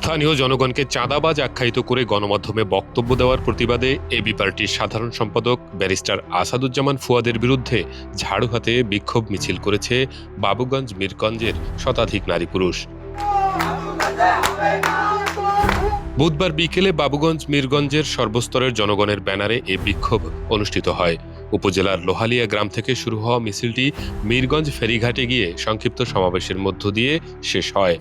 স্থানীয় জনগণকে চাঁদাবাজ আখ্যায়িত করে গণমাধ্যমে বক্তব্য দেওয়ার প্রতিবাদে এবি পার্টির সাধারণ সম্পাদক ব্যারিস্টার আসাদুজ্জামান ফুয়াদের বিরুদ্ধে ঝাড়ু হাতে বিক্ষোভ মিছিল করেছে বাবুগঞ্জ মিরগঞ্জের শতাধিক নারী পুরুষ। বুধবার বিকেলে বাবুগঞ্জ মিরগঞ্জের সর্বস্তরের জনগণের ব্যানারে এ বিক্ষোভ অনুষ্ঠিত হয়। উপজেলার লোহালিয়া গ্রাম থেকে শুরু হওয়া মিছিলটি মিরগঞ্জ ফেরিঘাটে গিয়ে সংক্ষিপ্ত সমাবেশের মধ্য দিয়ে শেষ হয়।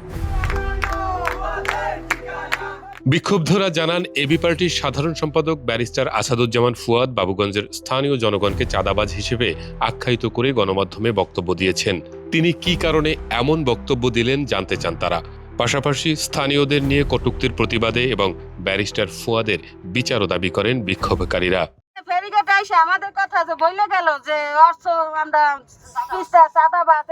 বিক্ষুব্ধরা জানান, এবি পার্টির সাধারণ সম্পাদক ব্যারিস্টার আসাদুজ্জামান ফুয়াদ বাবুগঞ্জের স্থানীয় জনগণকে চাঁদাবাজ হিসেবে আখ্যায়িত করে গণমাধ্যমে বক্তব্য দিয়েছেন। তিনি কী কারণে এমন বক্তব্য দিলেন জানতে চান তারা। পাশাপাশি স্থানীয়দের নিয়ে কটূক্তির প্রতিবাদে এবং ব্যারিস্টার ফুয়াদের বিচারও দাবি করেন বিক্ষোভকারীরা। ফেরিঘাটে এসে আমাদের কথা যে বইলে গেল যে অর্থ আমরা চাঁদাবাজ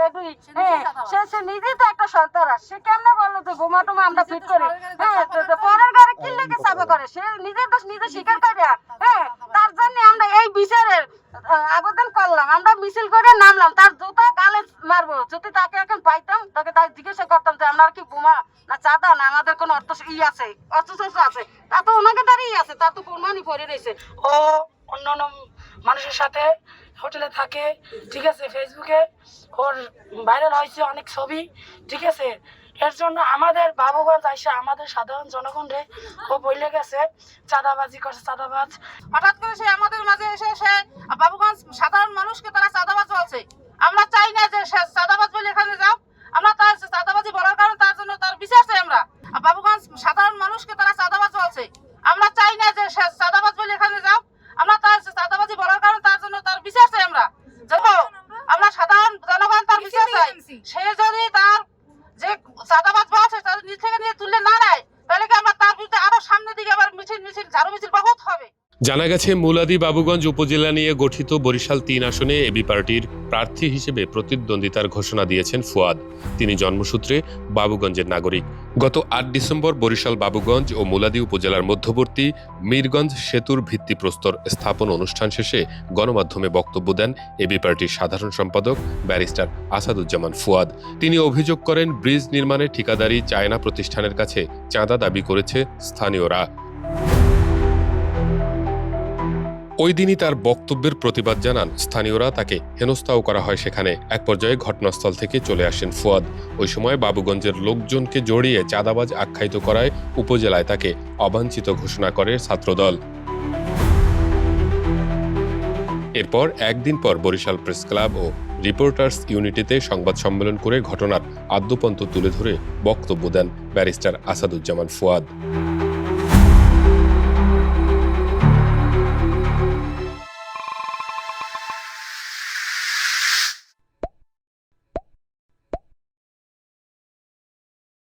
সে নিজেই তো একটা সন্ত্রাস। সে কেমনে বললো যে বোমা টোমা আমরা ফিট করি, পরের ঘরে কি লেগে চাপা করে, সে নিজের দোষ নিজে স্বীকার করে। তার জন্য আমরা এই বিচারের আবেদন করলাম, আমরা মিছিল করে নামলাম, তার জুতা গালে মারবো। যদি তাকে এখন পাইতাম তাকে তাই জিজ্ঞাসা করতাম যে আমরা কি বোমা না চাঁদা না আমাদের কোনো অর্থ আছে, অস্ত্রশস্ত্র আছে, তা তো ওনাকে দাঁড়িয়ে আছে, তা তো প্রমাণই পড়ে রয়েছে। ও অন্যান্য মানুষের সাথে হোটেলে থাকে, ঠিক আছে, ফেসবুকে ওর ভাইরাল হয়েছে অনেক ছবি, ঠিক আছে। এর জন্য আমাদের বাবুগঞ্জ আইসা আমাদের সাধারণ জনগণরে ও বইলে গেছে চাঁদাবাজি করছে, চাঁদাবাজ। হঠাৎ করে সে আমাদের মাঝে এসে সে বাবুগঞ্জ সাধারণ মানুষকে তারা চাঁদাবাজ বলছে। আমরা চাই না যে সে চাঁদাবাজ বলে এখানে যাও, আমরা তার চাঁদাবাজি বলার কারণে তার জন্য তার বিচার চাই। আমরা বাবুগঞ্জ সাধারণ মানুষকে তারা চাঁদাবাজ বলছে, আমরা চাই না যে সে চাঁদাবাজ বলে এখানে যাও, আমরা তার চাঁদাবাজি বলার কারণে তার জন্য তার বিচার চাই। আমরা সাধারণ জনগণ তার বিচার চাই। সে যদি তার যে চাঁদাবাজ বলছে তাদের নিজ থেকে নিয়ে তুললে না নেয়, তাহলে কি আমরা তার বিরুদ্ধে আরো সামনের দিকে আবার মিছিল ঝাড়ু মিছিল বহুত হবে। জানা গেছে, মুলাদি বাবুগঞ্জ উপজেলা নিয়ে গঠিত বরিশাল ৩ আসনে এবি পার্টির প্রার্থী হিসেবে প্রতিদ্বন্দ্বিতার ঘোষণা দিয়েছেন ফুয়াদ। তিনি জন্মসূত্রে বাবুগঞ্জের নাগরিক। গত ৮ ডিসেম্বর বরিশাল বাবুগঞ্জ ও মুলাদি উপজেলার মধ্যবর্তী মিরগঞ্জ সেতুর ভিত্তিপ্রস্তর স্থাপন অনুষ্ঠান শেষে গণমাধ্যমে বক্তব্য দেন এবি পার্টির সাধারণ সম্পাদক ব্যারিস্টার আসাদুজ্জামান ফুয়াদ। তিনি অভিযোগ করেন, ব্রিজ নির্মাণে ঠিকাদারি চায়না প্রতিষ্ঠানের কাছে চাঁদা দাবি করেছে স্থানীয়রা। ওই দিনই তার বক্তব্যের প্রতিবাদ জানান স্থানীয়রা, তাকে হেনস্থাও করা হয় সেখানে। এক পর্যায়ে ঘটনাস্থল থেকে চলে আসেন ফুয়াদ। ওই সময় বাবুগঞ্জের লোকজনকে জড়িয়ে চাঁদাবাজ আখ্যায়িত করায় উপজেলায় তাকে অবাঞ্ছিত ঘোষণা করে ছাত্রদল। এরপর একদিন পর বরিশাল প্রেস ক্লাব ও রিপোর্টার্স ইউনিটিতে সংবাদ সম্মেলন করে ঘটনার আদ্যোপান্ত তুলে ধরে বক্তব্য দেন ব্যারিস্টার আসাদুজ্জামান ফুয়াদ।